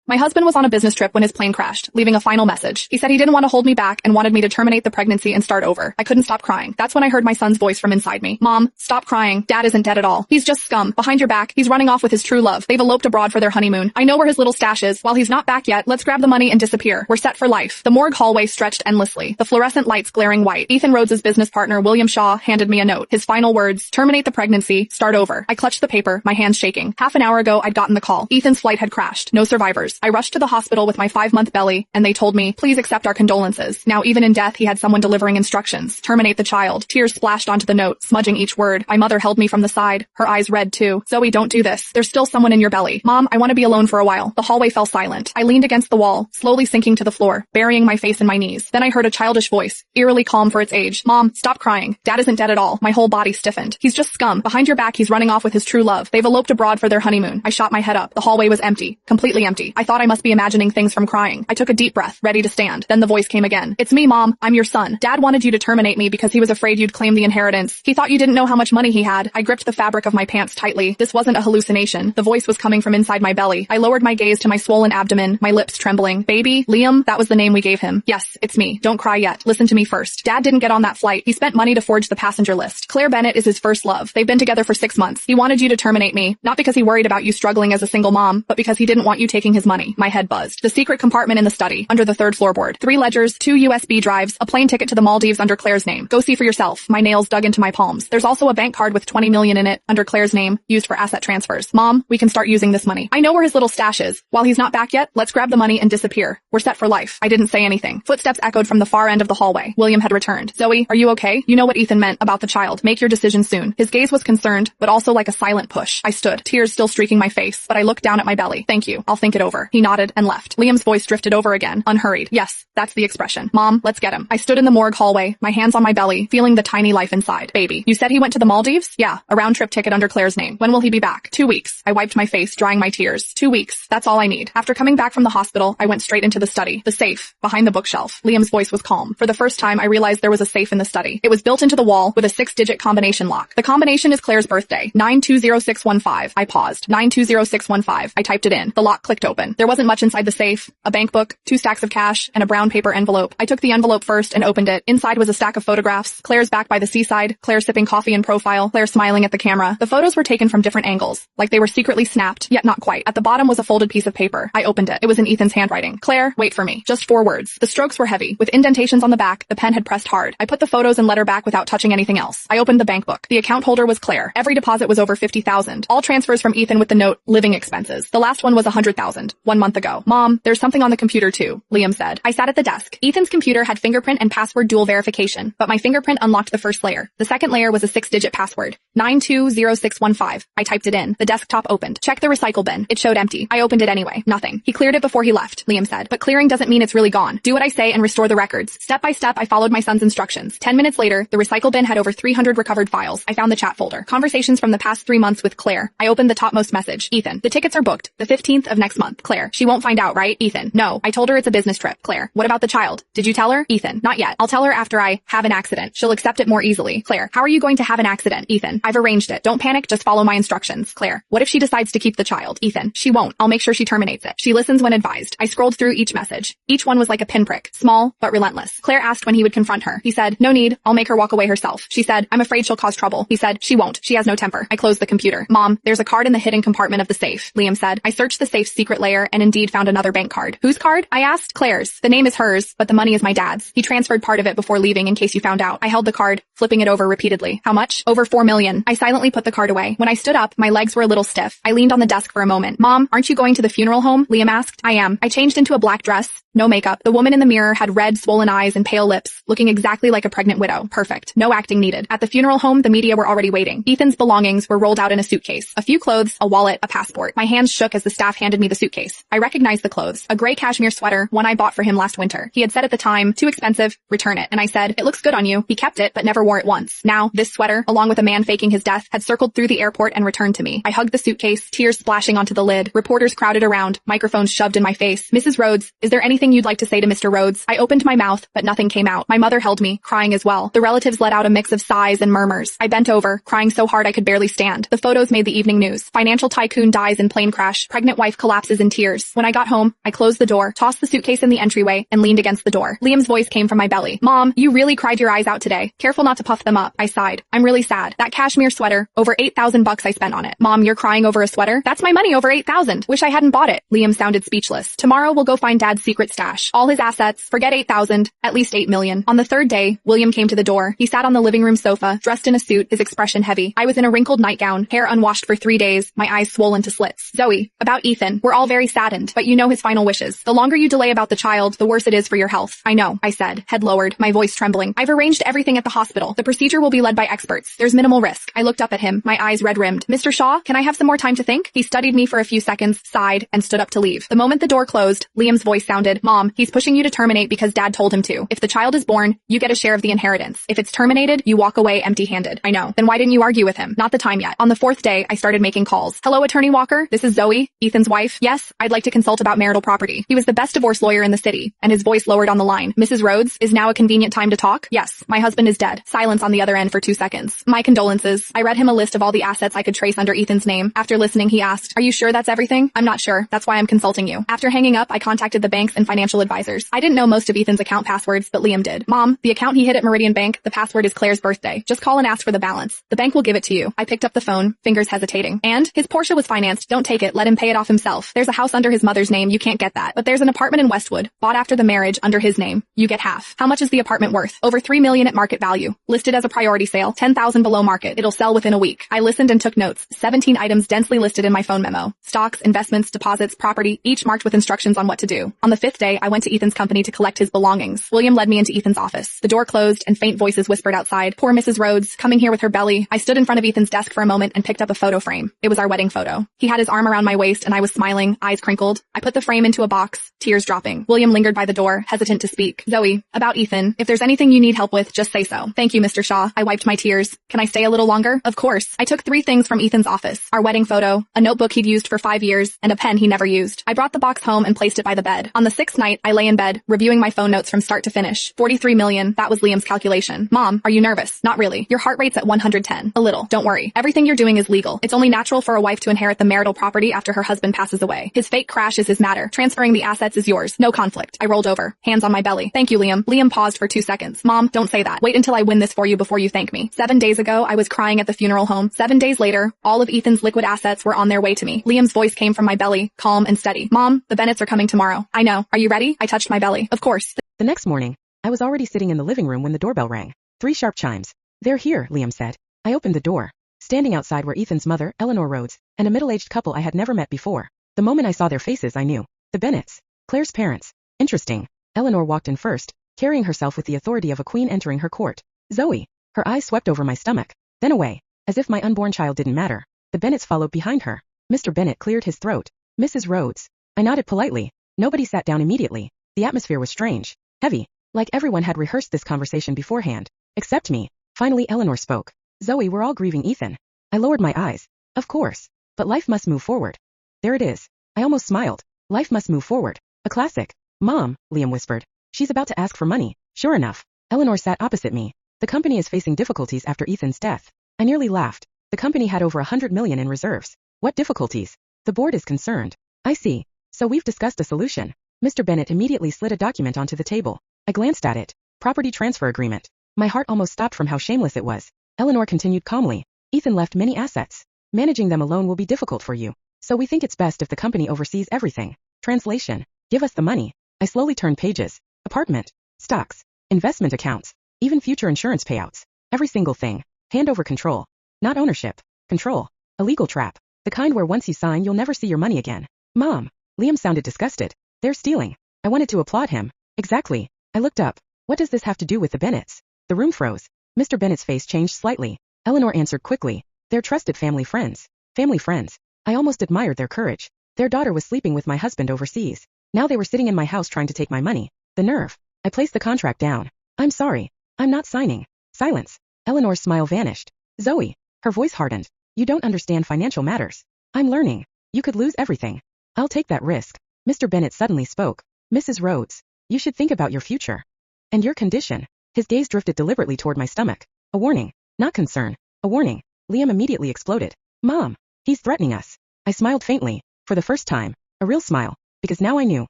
My husband was on a business trip when his plane crashed, leaving a final message. He said he didn't want to hold me back and wanted me to terminate the pregnancy and start over. I couldn't stop crying. That's when I heard my son's voice from inside me. Mom, stop crying. Dad isn't dead at all. He's just scum. Behind your back, he's running off with his true love. They've eloped abroad for their honeymoon. I know where his little stash is. While he's not back yet, let's grab the money and disappear. We're set for life. The morgue hallway stretched endlessly, the fluorescent lights glaring white. Ethan Rhodes' business partner, William Shaw, handed me a note. His final words, terminate the pregnancy, start over. I clutched the paper, my hands shaking. Half an hour ago, I'd gotten the call. Ethan's flight had crashed. No survivors. I rushed to the hospital with my 5-month belly, and they told me, please accept our condolences. Now, even in death, he had someone delivering instructions. Terminate the child. Tears splashed onto the note, smudging each word. My mother held me from the side, her eyes red too. Zoe, don't do this. There's still someone in your belly. Mom, I want to be alone for a while. The hallway fell silent. I leaned against the wall, slowly sinking to the floor, burying my face in my knees. Then I heard a childish voice, eerily calm for its age. Mom, stop crying. Dad isn't dead at all. My whole body stiffened. He's just scum. Behind your back, he's running off with his true love. They've eloped abroad for their honeymoon. I shot my head up. The hallway was empty. Completely empty. I thought I must be imagining things from crying. I took a deep breath, ready to stand. Then the voice came again. It's me, Mom. I'm your son. Dad wanted you to terminate me because he was afraid you'd claim the inheritance. He thought you didn't know how much money he had. I gripped the fabric of my pants tightly. This wasn't a hallucination. The voice was coming from inside my belly. I lowered my gaze to my swollen abdomen, my lips trembling. Baby, Liam, that was the name we gave him. Yes, it's me. Don't cry yet. Listen to me first. Dad didn't get on that flight. He spent money to forge the passenger list. Claire Bennett is his first love. They've been together for 6 months. He wanted you to terminate me, not because he worried about you struggling as a single mom, but because he didn't want you taking his money. My head buzzed. The secret compartment in the study, under the 3rd floorboard. 3 ledgers, 2 USB drives, a plane ticket to the Maldives under Claire's name. Go see for yourself. My nails dug into my palms. There's also a bank card with $20 million in it, under Claire's name, used for asset transfers. Mom, we can start using this money. I know where his little stash is. While he's not back yet, let's grab the money and disappear. We're set for life. I didn't say anything. Footsteps echoed from the far end of the hallway. William had returned. Zoe, are you okay? You know what Ethan meant about the child. Make your decision soon. His gaze was concerned, but also like a silent push. I stood, tears still streaking my face, but I looked down at my belly. Thank you. I'll think it over. He nodded and left. Liam's voice drifted over again, unhurried. Yes, that's the expression. Mom, let's get him. I stood in the morgue hallway, my hands on my belly, feeling the tiny life inside. Baby, you said he went to the Maldives? Yeah, a round-trip ticket under Claire's name. When will he be back? 2 weeks. I wiped my face, drying my tears. 2 weeks. That's all I need. After coming back from the hospital, I went straight into the study. The safe, behind the bookshelf. Liam's voice was calm. For the first time, I realized there was a safe in the study. It was built into the wall with a 6-digit combination lock. The combination is Claire's birthday, 920615. I paused. 920615. I typed it in. The lock clicked open. There wasn't much inside the safe. A bank book, 2 stacks of cash, and a brown paper envelope. I took the envelope first and opened it. Inside was a stack of photographs. Claire's back by the seaside, Claire sipping coffee in profile, Claire smiling at the camera. The photos were taken from different angles, like they were secretly snapped, yet not quite. At the bottom was a folded piece of paper. I opened it. It was in Ethan's handwriting. Claire, wait for me. Just 4 words. The strokes were heavy, with indentations on the back. The pen had pressed hard. I put the photos and letter back without touching anything else. I opened the bank book. The account holder was Claire. Every deposit was over $50,000. All transfers from Ethan with the note, living expenses. The last one was $100,000, 1 month ago. Mom, there's something on the computer too, Liam said. I sat at the desk. Ethan's computer had fingerprint and password dual verification, but my fingerprint unlocked the first layer. The second layer was a 6-digit password, 920615. I typed it in. The desktop opened. Check the recycle bin. It showed empty. I opened it anyway. Nothing. He cleared it before he left, Liam said. But clearing doesn't mean it's really gone. Do what I say and restore the records. Step by step, I followed my son's instructions. 10 minutes later, the recycle bin had over 300 recovered files. I found the chat folder. Conversations from the past 3 months with Claire. I opened the topmost message. Ethan, the tickets are booked. The 15th of next month. Claire, she won't find out, right? Ethan, no. I told her it's a business trip. Claire, what about the child? Did you tell her? Ethan, not yet. I'll tell her after I have an accident. She'll accept it more easily. Claire, how are you going to have an accident? Ethan, I've arranged it. Don't panic, just follow my instructions. Claire, what if she decides to keep the child? Ethan, she won't. I'll make sure she terminates it. She listens when advised. I scrolled through each message. Each one was like a pinprick, small but relentless. Claire asked when he would confront her. He said, no need. I'll make her walk away herself. She said, I'm afraid she'll cause trouble. He said, she won't. She has no temper. I closed the computer. Mom, there's a card in the hidden compartment of the safe, Liam said. I searched the safe's secret layer and indeed found another bank card. Whose card? I asked. Claire's. The name is hers, but the money is my dad's. He transferred part of it before leaving in case you found out. I held the card, flipping it over repeatedly. How much? Over $4 million. I silently put the card away. When I stood up, my legs were a little stiff. I leaned on the desk for a moment. Mom, aren't you going to the funeral home? Liam asked. I am. I changed into a black dress. No makeup. The woman in the mirror had red, swollen eyes and pale lips, looking exactly like a pregnant widow. Perfect. No acting needed. At the funeral home, the media were already waiting. Ethan's belongings were rolled out in a suitcase. A few clothes, a wallet, a passport. My hands shook as the staff handed me the suitcase. I recognized the clothes. A gray cashmere sweater, one I bought for him last winter. He had said at the time, too expensive, return it. And I said, it looks good on you. He kept it, but never wore it once. Now, this sweater, along with a man faking his death, had circled through the airport and returned to me. I hugged the suitcase, tears splashing onto the lid. Reporters crowded around, microphones shoved in my face. Mrs. Rhodes, is there anything you'd like to say to Mr. Rhodes? I opened my mouth, but nothing came out. My mother held me, crying as well. The relatives let out a mix of sighs and murmurs. I bent over, crying so hard I could barely stand. The photos made the evening news. Financial tycoon dies in plane crash. Pregnant wife collapses in tears. tears. When I got home, I closed the door, tossed the suitcase in the entryway, and leaned against the door. Liam's voice came from my belly. Mom, you really cried your eyes out today. Careful not to puff them up. I sighed. I'm really sad. That cashmere sweater, over $8,000 I spent on it. Mom, you're crying over a sweater? That's my money, over $8,000. Wish I hadn't bought it. Liam sounded speechless. Tomorrow we'll go find Dad's secret stash. All his assets, forget 8,000, at least 8 million. On the third day, William came to the door. He sat on the living room sofa, dressed in a suit, his expression heavy. I was in a wrinkled nightgown, hair unwashed for 3 days, my eyes swollen to slits. Zoe, about Ethan, we're all very saddened, but you know his final wishes. The longer you delay about the child, the worse it is for your health. I know, I said, head lowered, my voice trembling. I've arranged everything at the hospital. The procedure will be led by experts. There's minimal risk. I looked up at him, my eyes red-rimmed. Mr. Shaw, can I have some more time to think? He studied me for a few seconds, sighed, and stood up to leave. The moment the door closed, Liam's voice sounded, Mom, he's pushing you to terminate because Dad told him to. If the child is born, you get a share of the inheritance. If it's terminated, you walk away empty-handed. I know. Then why didn't you argue with him? Not the time yet. On the fourth day, I started making calls. Hello, Attorney Walker. This is Zoe, Ethan's wife. Yes, I'd like to consult about marital property. He was the best divorce lawyer in the city, and his voice lowered on the line. Mrs. Rhodes, is now a convenient time to talk? Yes, my husband is dead. Silence on the other end for 2 seconds. My condolences. I read him a list of all the assets I could trace under Ethan's name. After listening, he asked, are you sure that's everything? I'm not sure. That's why I'm consulting you. After hanging up, I contacted the banks and financial advisors. I didn't know most of Ethan's account passwords, but Liam did. Mom, the account he hid at Meridian Bank, the password is Claire's birthday. Just call and ask for the balance. The bank will give it to you. I picked up the phone, fingers hesitating. And his Porsche was financed. Don't take it. Let him pay it off himself. There's a house under his mother's name. You can't get that. But there's an apartment in Westwood, bought after the marriage under his name. You get half. How much is the apartment worth? Over $3 million at market value. Listed as a priority sale, 10,000 below market. It'll sell within a week. I listened and took notes. 17 items densely listed in my phone memo. Stocks, investments, deposits, property, each marked with instructions on what to do. On the 5th day, I went to Ethan's company to collect his belongings. William led me into Ethan's office. The door closed and faint voices whispered outside. Poor Mrs. Rhodes, coming here with her belly. I stood in front of Ethan's desk for a moment and picked up a photo frame. It was our wedding photo. He had his arm around my waist and I was smiling, eyes crinkled. I put the frame into a box, tears dropping. William lingered by the door, hesitant to speak. Zoe, about Ethan, if there's anything you need help with, just say so. Thank you, Mr. Shaw. I wiped my tears. Can I stay a little longer? Of course. I took 3 things from Ethan's office. Our wedding photo, a notebook he'd used for 5 years, and a pen he never used. I brought the box home and placed it by the bed. On the 6th night, I lay in bed, reviewing my phone notes from start to finish. 43 million, that was Liam's calculation. Mom, are you nervous? Not really. Your heart rate's at 110. A little. Don't worry. Everything you're doing is legal. It's only natural for a wife to inherit the marital property after her husband passes away. His fake crash is his matter. Transferring the assets is yours. No conflict. I rolled over, hands on my belly. Thank you, Liam. Liam paused for 2 seconds. Mom, don't say that. Wait until I win this for you before you thank me. 7 days ago, I was crying at the funeral home. 7 days later, all of Ethan's liquid assets were on their way to me. Liam's voice came from my belly, calm and steady. Mom, the Bennetts are coming tomorrow. I know. Are you ready? I touched my belly. Of course. The next morning, I was already sitting in the living room when the doorbell rang. 3 sharp chimes. They're here, Liam said. I opened the door. Standing outside were Ethan's mother, Eleanor Rhodes, and a middle-aged couple I had never met before. The moment I saw their faces, I knew. The Bennetts. Claire's parents. Interesting. Eleanor walked in first, carrying herself with the authority of a queen entering her court. Zoe. Her eyes swept over my stomach, then away, as if my unborn child didn't matter. The Bennetts followed behind her. Mr. Bennett cleared his throat. Mrs. Rhodes. I nodded politely. Nobody sat down immediately. The atmosphere was strange, heavy, like everyone had rehearsed this conversation beforehand. Except me. Finally Eleanor spoke. Zoe, we're all grieving Ethan. I lowered my eyes. Of course. But life must move forward. There it is. I almost smiled. Life must move forward. A classic. Mom, Liam whispered. She's about to ask for money. Sure enough. Eleanor sat opposite me. The company is facing difficulties after Ethan's death. I nearly laughed. The company had over 100 million in reserves. What difficulties? The board is concerned. I see. So we've discussed a solution. Mr. Bennett immediately slid a document onto the table. I glanced at it. Property transfer agreement. My heart almost stopped from how shameless it was. Eleanor continued calmly. Ethan left many assets. Managing them alone will be difficult for you. So we think it's best if the company oversees everything. Translation. Give us the money. I slowly turned pages. Apartment. Stocks. Investment accounts. Even future insurance payouts. Every single thing. Hand over control. Not ownership. Control. A legal trap. The kind where once you sign you'll never see your money again. Mom. Liam sounded disgusted. They're stealing. I wanted to applaud him. Exactly. I looked up. What does this have to do with the Bennetts? The room froze. Mr. Bennett's face changed slightly. Eleanor answered quickly. They're trusted family friends. Family friends. I almost admired their courage. Their daughter was sleeping with my husband overseas. Now they were sitting in my house trying to take my money. The nerve. I placed the contract down. I'm sorry. I'm not signing. Silence. Eleanor's smile vanished. Zoe. Her voice hardened. You don't understand financial matters. I'm learning. You could lose everything. I'll take that risk. Mr. Bennett suddenly spoke. Mrs. Rhodes. You should think about your future. And your condition. His gaze drifted deliberately toward my stomach. A warning. Not concern. A warning. Liam immediately exploded. Mom. He's threatening us. I smiled faintly. For the first time. A real smile. Because now I knew.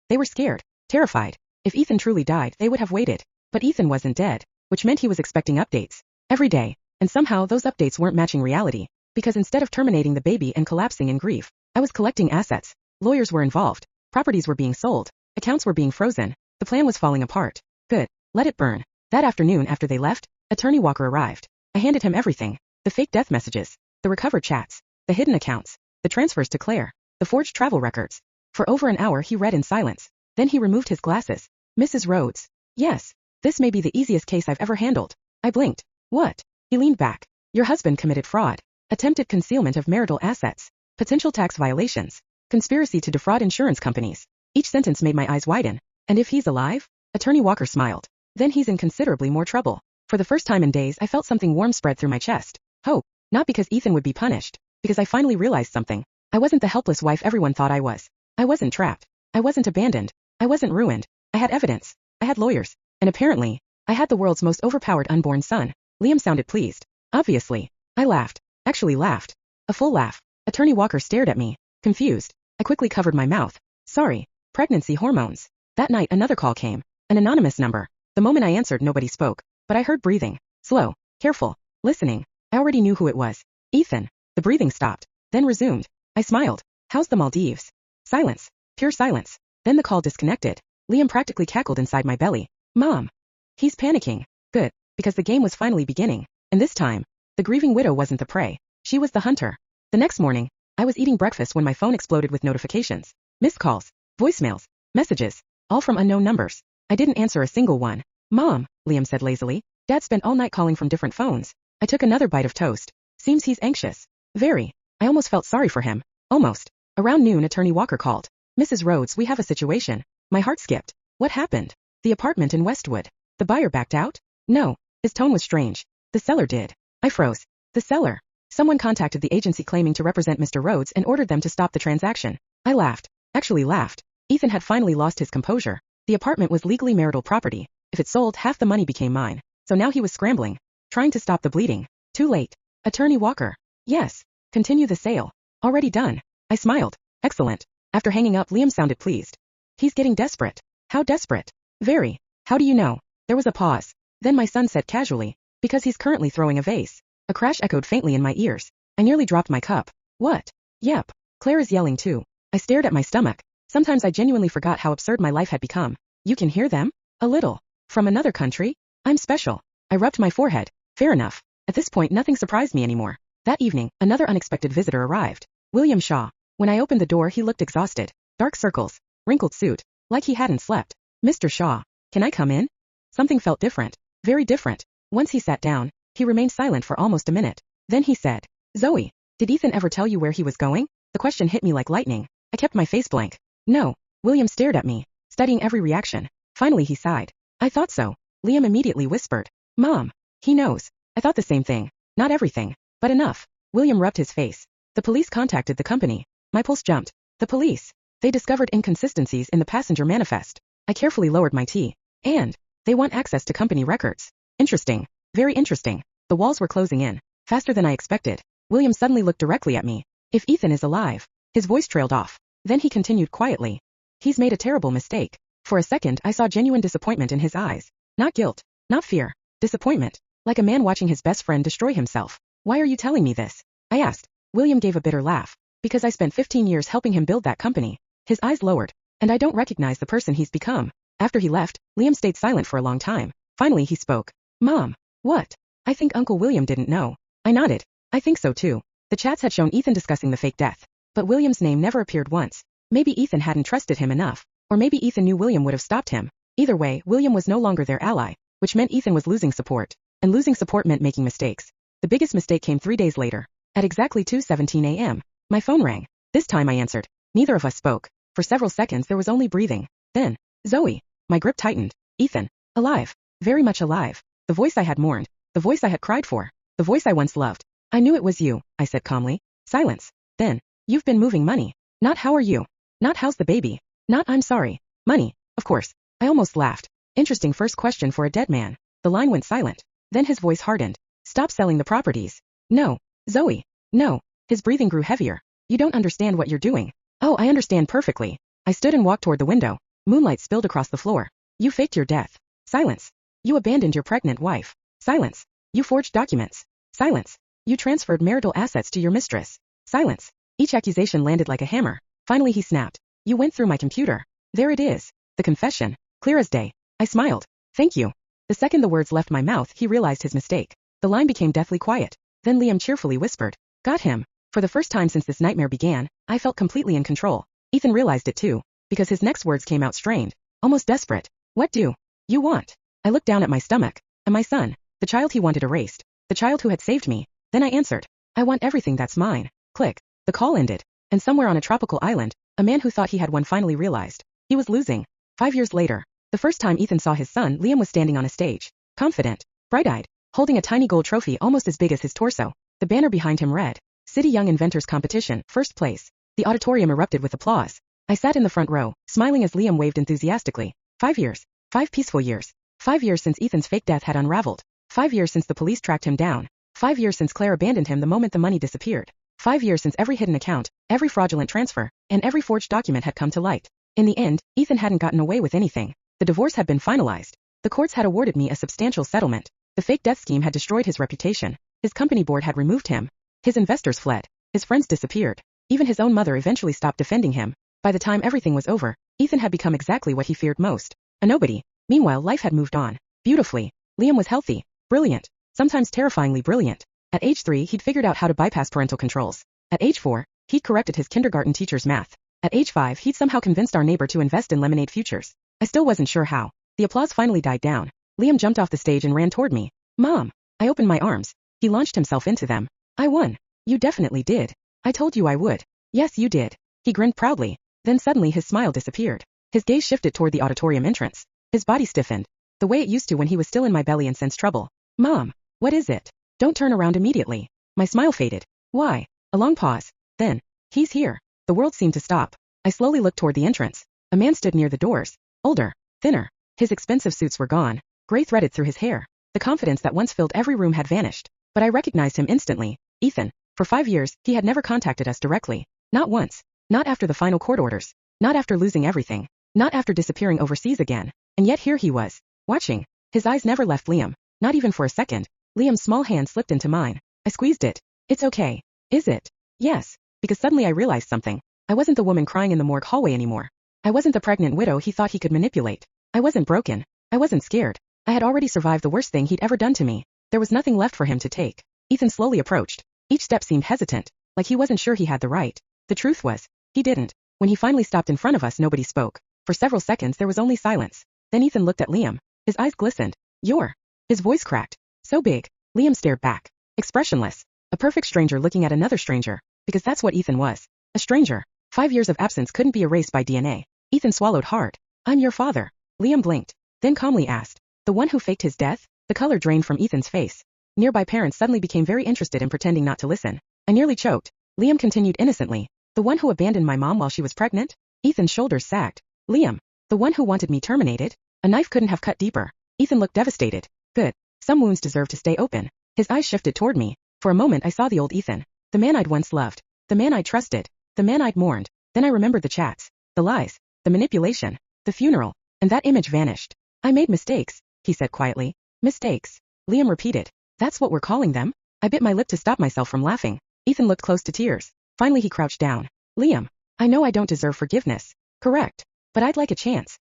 They were scared. Terrified. If Ethan truly died, they would have waited. But Ethan wasn't dead, which meant he was expecting updates. Every day. And somehow those updates weren't matching reality. Because instead of terminating the baby and collapsing in grief, I was collecting assets. Lawyers were involved. Properties were being sold. Accounts were being frozen. The plan was falling apart. Good. Let it burn. That afternoon after they left, Attorney Walker arrived. I handed him everything. The fake death messages. The recovered chats. The hidden accounts. The transfers to Claire. The forged travel records. For over an hour he read in silence. Then he removed his glasses. Mrs. Rhodes. Yes. This may be the easiest case I've ever handled. I blinked. What? He leaned back. Your husband committed fraud. Attempted concealment of marital assets. Potential tax violations. Conspiracy to defraud insurance companies. Each sentence made my eyes widen. And if he's alive? Attorney Walker smiled. Then he's in considerably more trouble. For the first time in days I felt something warm spread through my chest. Hope. Not because Ethan would be punished. Because I finally realized something. I wasn't the helpless wife everyone thought I was. I wasn't trapped. I wasn't abandoned. I wasn't ruined. I had evidence. I had lawyers. And apparently, I had the world's most overpowered unborn son. Liam sounded pleased. Obviously. I laughed. Actually laughed. A full laugh. Attorney Walker stared at me. Confused. I quickly covered my mouth. Sorry. Pregnancy hormones. That night another call came. An anonymous number. The moment I answered nobody spoke. But I heard breathing. Slow. Careful. Listening. I already knew who it was. Ethan. The breathing stopped. Then resumed. I smiled. How's the Maldives? Silence. Pure silence. Then the call disconnected. Liam practically cackled inside my belly. Mom. He's panicking. Good. Because the game was finally beginning. And this time, the grieving widow wasn't the prey. She was the hunter. The next morning, I was eating breakfast when my phone exploded with notifications. Missed calls. Voicemails. Messages. All from unknown numbers. I didn't answer a single one. Mom, Liam said lazily. Dad spent all night calling from different phones. I took another bite of toast. Seems he's anxious. Very. I almost felt sorry for him. Almost. Around noon Attorney Walker called. Mrs. Rhodes, we have a situation. My heart skipped. What happened? The apartment in Westwood. The buyer backed out? No. His tone was strange. The seller did. I froze. The seller. Someone contacted the agency claiming to represent Mr. Rhodes and ordered them to stop the transaction. I laughed. Actually laughed. Ethan had finally lost his composure. The apartment was legally marital property. If it sold, half the money became mine. So now he was scrambling. Trying to stop the bleeding. Too late. Attorney Walker. Yes. Continue the sale. Already done. I smiled. Excellent. After hanging up, Liam sounded pleased. He's getting desperate. How desperate? Very. How do you know? There was a pause. Then my son said casually, because he's currently throwing a vase. A crash echoed faintly in my ears. I nearly dropped my cup. What? Yep. Claire is yelling too. I stared at my stomach. Sometimes I genuinely forgot how absurd my life had become. You can hear them? A little. From another country? I'm special. I rubbed my forehead. Fair enough. At this point nothing surprised me anymore. That evening, another unexpected visitor arrived. William Shaw. When I opened the door he looked exhausted. Dark circles. Wrinkled suit. Like he hadn't slept. Mr. Shaw. Can I come in? Something felt different. Very different. Once he sat down, he remained silent for almost a minute. Then he said, Zoe, did Ethan ever tell you where he was going? The question hit me like lightning. I kept my face blank. No. William stared at me, studying every reaction. Finally he sighed. I thought so. Liam immediately whispered. Mom. He knows. I thought the same thing. Not everything, but enough. William rubbed his face. The police contacted the company. My pulse jumped. The police. They discovered inconsistencies in the passenger manifest. I carefully lowered my tea. And they want access to company records. Interesting. Very interesting. The walls were closing in. Faster than I expected. William suddenly looked directly at me. If Ethan is alive. His voice trailed off. Then he continued quietly. He's made a terrible mistake. For a second I saw genuine disappointment in his eyes. Not guilt. Not fear. Disappointment. Like a man watching his best friend destroy himself. Why are you telling me this? I asked. William gave a bitter laugh. Because I spent 15 years helping him build that company. His eyes lowered. And I don't recognize the person he's become. After he left, Liam stayed silent for a long time. Finally he spoke. Mom. What? I think Uncle William didn't know. I nodded. I think so too. The chats had shown Ethan discussing the fake death. But William's name never appeared once. Maybe Ethan hadn't trusted him enough. Or maybe Ethan knew William would have stopped him. Either way, William was no longer their ally, which meant Ethan was losing support. And losing support meant making mistakes. The biggest mistake came 3 days later. At exactly 2:17 a.m., my phone rang. This time I answered. Neither of us spoke. For several seconds there was only breathing. Then, Zoe. My grip tightened. Ethan. Alive. Very much alive. The voice I had mourned. The voice I had cried for. The voice I once loved. I knew it was you, I said calmly. Silence. Then, you've been moving money. Not how are you? Not how's the baby? Not I'm sorry. Money, of course. I almost laughed. Interesting first question for a dead man. The line went silent. Then his voice hardened. Stop selling the properties. No. Zoe. No. His breathing grew heavier. You don't understand what you're doing. Oh, I understand perfectly. I stood and walked toward the window. Moonlight spilled across the floor. You faked your death. Silence. You abandoned your pregnant wife. Silence. You forged documents. Silence. You transferred marital assets to your mistress. Silence. Each accusation landed like a hammer. Finally he snapped. You went through my computer. There it is. The confession. Clear as day. I smiled. Thank you. The second the words left my mouth, he realized his mistake. The line became deathly quiet. Then Liam cheerfully whispered, "Got him." For the first time since this nightmare began, I felt completely in control. Ethan realized it too, because his next words came out strained, almost desperate. "What do you want?" I looked down at my stomach. And my son, the child he wanted erased, the child who had saved me. Then I answered, "I want everything that's mine." Click. The call ended. And somewhere on a tropical island, a man who thought he had won finally realized he was losing. 5 years later, the first time Ethan saw his son, Liam was standing on a stage, confident, bright-eyed, holding a tiny gold trophy almost as big as his torso. The banner behind him read, City Young Inventors Competition, first place. The auditorium erupted with applause. I sat in the front row, smiling as Liam waved enthusiastically. 5 years. 5 peaceful years. 5 years since Ethan's fake death had unraveled. 5 years since the police tracked him down. 5 years since Claire abandoned him the moment the money disappeared. 5 years since every hidden account, every fraudulent transfer, and every forged document had come to light. In the end, Ethan hadn't gotten away with anything. The divorce had been finalized. The courts had awarded me a substantial settlement. The fake death scheme had destroyed his reputation. His company board had removed him. His investors fled. His friends disappeared. Even his own mother eventually stopped defending him. By the time everything was over, Ethan had become exactly what he feared most, a nobody. Meanwhile, life had moved on. Beautifully. Liam was healthy, brilliant, sometimes terrifyingly brilliant. At age 3, he'd figured out how to bypass parental controls. At age 4, he'd corrected his kindergarten teacher's math. At age 5, he'd somehow convinced our neighbor to invest in Lemonade Futures. I still wasn't sure how. The applause finally died down. Liam jumped off the stage and ran toward me. "Mom." I opened my arms. He launched himself into them. "I won." "You definitely did. I told you I would." "Yes, you did." He grinned proudly. Then suddenly his smile disappeared. His gaze shifted toward the auditorium entrance. His body stiffened, the way it used to when he was still in my belly and sensed trouble. "Mom, what is it?" "Don't turn around immediately." My smile faded. "Why?" A long pause. Then, "He's here." The world seemed to stop. I slowly looked toward the entrance. A man stood near the doors. Older, thinner. His expensive suits were gone. Gray threaded through his hair. The confidence that once filled every room had vanished. But I recognized him instantly. Ethan. For 5 years, he had never contacted us directly. Not once. Not after the final court orders. Not after losing everything. Not after disappearing overseas again. And yet here he was, watching. His eyes never left Liam. Not even for a second. Liam's small hand slipped into mine. I squeezed it. "It's okay." "Is it?" "Yes." Because suddenly I realized something. I wasn't the woman crying in the morgue hallway anymore. I wasn't the pregnant widow he thought he could manipulate. I wasn't broken. I wasn't scared. I had already survived the worst thing he'd ever done to me. There was nothing left for him to take. Ethan slowly approached. Each step seemed hesitant, like he wasn't sure he had the right. The truth was, he didn't. When he finally stopped in front of us, nobody spoke. For several seconds there was only silence. Then Ethan looked at Liam. His eyes glistened. "You're..." His voice cracked. So big. Liam stared back. Expressionless. A perfect stranger looking at another stranger. Because that's what Ethan was. A stranger. 5 years of absence couldn't be erased by DNA. Ethan swallowed hard. "I'm your father." Liam blinked. Then calmly asked. "The one who faked his death?" The color drained from Ethan's face. Nearby parents suddenly became very interested in pretending not to listen. I nearly choked. Liam continued innocently. "The one who abandoned my mom while she was pregnant?" Ethan's shoulders sagged. "Liam. The one who wanted me terminated?" A knife couldn't have cut deeper. Ethan looked devastated. "Good. Some wounds deserve to stay open." His eyes shifted toward me. For a moment I saw the old Ethan. The man I'd once loved. The man I'd trusted. The man I'd mourned. Then I remembered the chats. The lies. The manipulation. The funeral. And that image vanished. "I made mistakes," he said quietly. "Mistakes." Liam repeated. "That's what we're calling them?" I bit my lip to stop myself from laughing. Ethan looked close to tears. Finally he crouched down. "Liam, I know I don't deserve forgiveness. Correct. But I'd like a chance."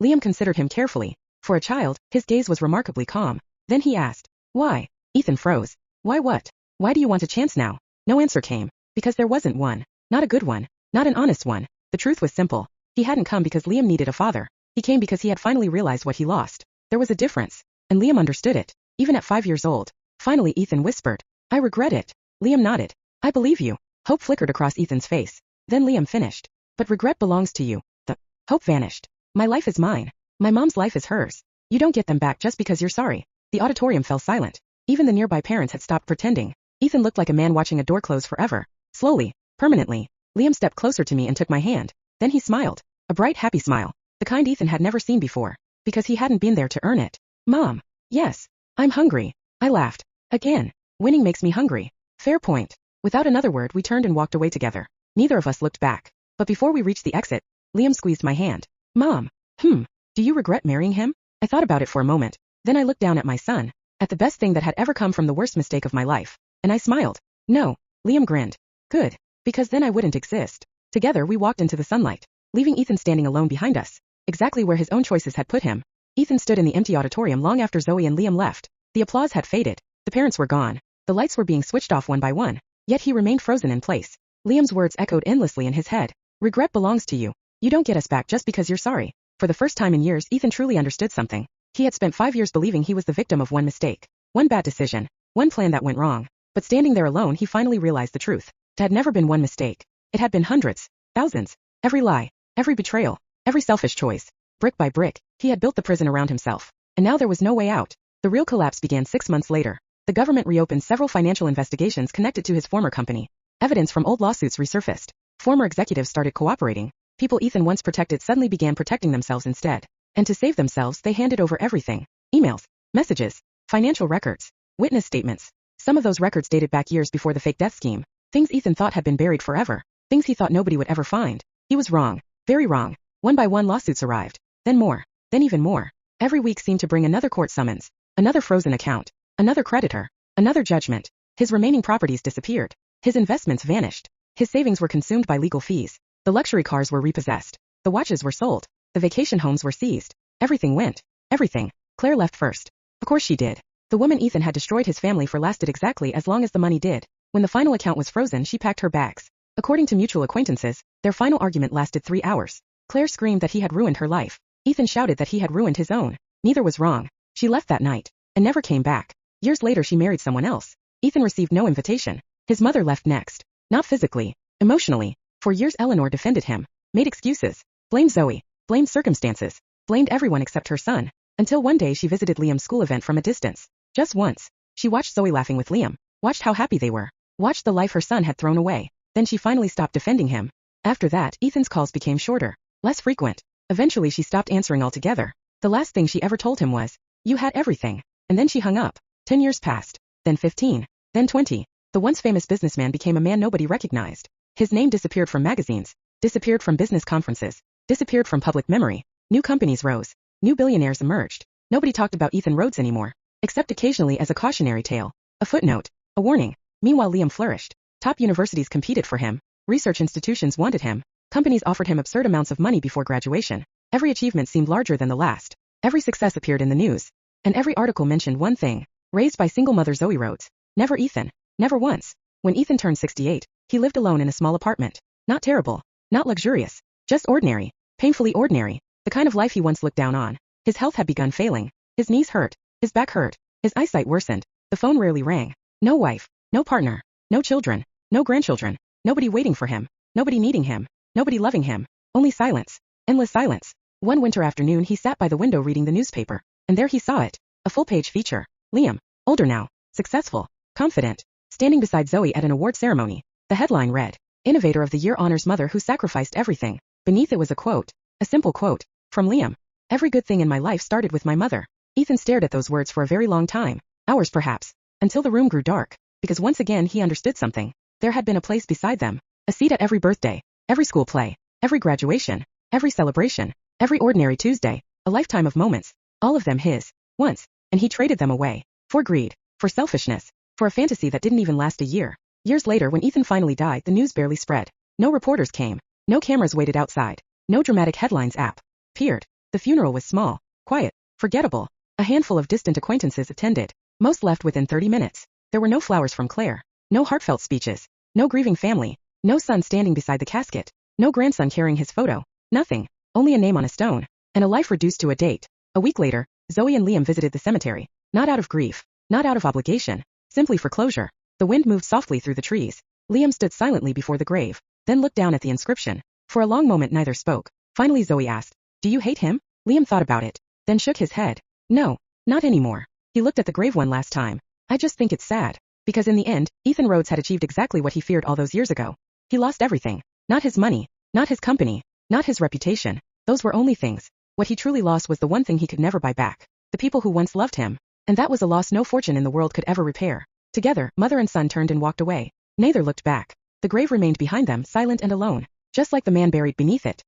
Liam considered him carefully. For a child, his gaze was remarkably calm. Then he asked, "Why?" Ethan froze. "Why what? Why do you want a chance now?" No answer came. Because there wasn't one. Not a good one. Not an honest one. The truth was simple. He hadn't come because Liam needed a father. He came because he had finally realized what he lost. There was a difference. And Liam understood it. Even at 5 years old. Finally Ethan whispered, "I regret it." Liam nodded. "I believe you." Hope flickered across Ethan's face. Then Liam finished. "But regret belongs to you." The hope vanished. "My life is mine. My mom's life is hers. You don't get them back just because you're sorry." The auditorium fell silent. Even the nearby parents had stopped pretending. Ethan looked like a man watching a door close forever. Slowly, permanently, Liam stepped closer to me and took my hand. Then he smiled. A bright, happy smile. The kind Ethan had never seen before. Because he hadn't been there to earn it. "Mom." "Yes. I'm hungry." I laughed. Again. Winning makes me hungry. Fair point. Without another word we turned and walked away together. Neither of us looked back. But before we reached the exit, Liam squeezed my hand. Mom. Do you regret marrying him? I thought about it for a moment. Then I looked down at my son, at the best thing that had ever come from the worst mistake of my life, and I smiled. No. Liam grinned. Good. Because then I wouldn't exist. Together we walked into the sunlight, leaving Ethan standing alone behind us, exactly where his own choices had put him. Ethan stood in the empty auditorium long after Zoe and Liam left. The applause had faded. The parents were gone. The lights were being switched off one by one, yet he remained frozen in place. Liam's words echoed endlessly in his head. Regret belongs to you. You don't get us back just because you're sorry. For the first time in years, Ethan truly understood something. He had spent 5 years believing he was the victim of one mistake, one bad decision, one plan that went wrong. But standing there alone, he finally realized the truth. It had never been one mistake. It had been hundreds, thousands. Every lie, every betrayal, every selfish choice. Brick by brick, he had built the prison around himself. And now there was no way out. The real collapse began 6 months later. The government reopened several financial investigations connected to his former company. Evidence from old lawsuits resurfaced. Former executives started cooperating. People Ethan once protected suddenly began protecting themselves instead. And to save themselves, they handed over everything. Emails, messages, financial records, witness statements. Some of those records dated back years before the fake death scheme. Things Ethan thought had been buried forever. Things he thought nobody would ever find. He was wrong. Very wrong. One by one lawsuits arrived. Then more. Then even more. Every week seemed to bring another court summons. Another frozen account. Another creditor. Another judgment. His remaining properties disappeared. His investments vanished. His savings were consumed by legal fees. The luxury cars were repossessed. The watches were sold. The vacation homes were seized. Everything went. Everything. Claire left first. Of course she did. The woman Ethan had destroyed his family for lasted exactly as long as the money did. When the final account was frozen, she packed her bags. According to mutual acquaintances, their final argument lasted 3 hours. Claire screamed that he had ruined her life. Ethan shouted that he had ruined his own. Neither was wrong. She left that night and never came back. Years later she married someone else. Ethan received no invitation. His mother left next. Not physically. Emotionally. For years Eleanor defended him. Made excuses. Blamed Zoe. Blamed circumstances. Blamed everyone except her son. Until one day she visited Liam's school event from a distance. Just once. She watched Zoe laughing with Liam. Watched how happy they were. Watched the life her son had thrown away. Then she finally stopped defending him. After that, Ethan's calls became shorter. Less frequent. Eventually she stopped answering altogether. The last thing she ever told him was, "You had everything." And then she hung up. 10 years passed. Then 15. Then 20. The once famous businessman became a man nobody recognized. His name disappeared from magazines. Disappeared from business conferences. Disappeared from public memory. New companies rose. New billionaires emerged. Nobody talked about Ethan Rhodes anymore. Except occasionally as a cautionary tale. A footnote. A warning. Meanwhile Liam flourished. Top universities competed for him. Research institutions wanted him. Companies offered him absurd amounts of money before graduation. Every achievement seemed larger than the last. Every success appeared in the news. And every article mentioned one thing. Raised by single mother Zoe Rhodes. Never Ethan. Never once. When Ethan turned 68, he lived alone in a small apartment. Not terrible. Not luxurious. Just ordinary. Painfully ordinary. The kind of life he once looked down on. His health had begun failing. His knees hurt. His back hurt. His eyesight worsened. The phone rarely rang. No wife. No partner. No children. No grandchildren. Nobody waiting for him. Nobody needing him. Nobody loving him. Only silence. Endless silence. One winter afternoon he sat by the window reading the newspaper. And there he saw it. A full-page feature. Liam. Older now. Successful. Confident. Standing beside Zoe at an award ceremony. The headline read, "Innovator of the Year honors mother who sacrificed everything." Beneath it was a quote. A simple quote. From Liam. "Every good thing in my life started with my mother." Ethan stared at those words for a very long time. Hours perhaps. Until the room grew dark. Because once again he understood something. There had been a place beside them. A seat at every birthday. Every school play. Every graduation. Every celebration. Every ordinary Tuesday. A lifetime of moments. All of them his. Once. And he traded them away. For greed. For selfishness. For a fantasy that didn't even last a year. Years later when Ethan finally died the news barely spread. No reporters came. No cameras waited outside. No dramatic headlines appeared. The funeral was small. Quiet. Forgettable. A handful of distant acquaintances attended. Most left within 30 minutes. There were no flowers from Claire. No heartfelt speeches. No grieving family. No son standing beside the casket. No grandson carrying his photo. Nothing. Only a name on a stone. And a life reduced to a date. A week later, Zoe and Liam visited the cemetery. Not out of grief. Not out of obligation. Simply for closure. The wind moved softly through the trees. Liam stood silently before the grave. Then looked down at the inscription. For a long moment neither spoke. Finally Zoe asked, "Do you hate him?" Liam thought about it. Then shook his head. "No. Not anymore." He looked at the grave one last time. "I just think it's sad. Because in the end, Ethan Rhodes had achieved exactly what he feared all those years ago. He lost everything. Not his money. Not his company. Not his reputation. Those were only things. What he truly lost was the one thing he could never buy back. The people who once loved him. And that was a loss no fortune in the world could ever repair." Together, mother and son turned and walked away. Neither looked back. The grave remained behind them, silent and alone. just like the man buried beneath it.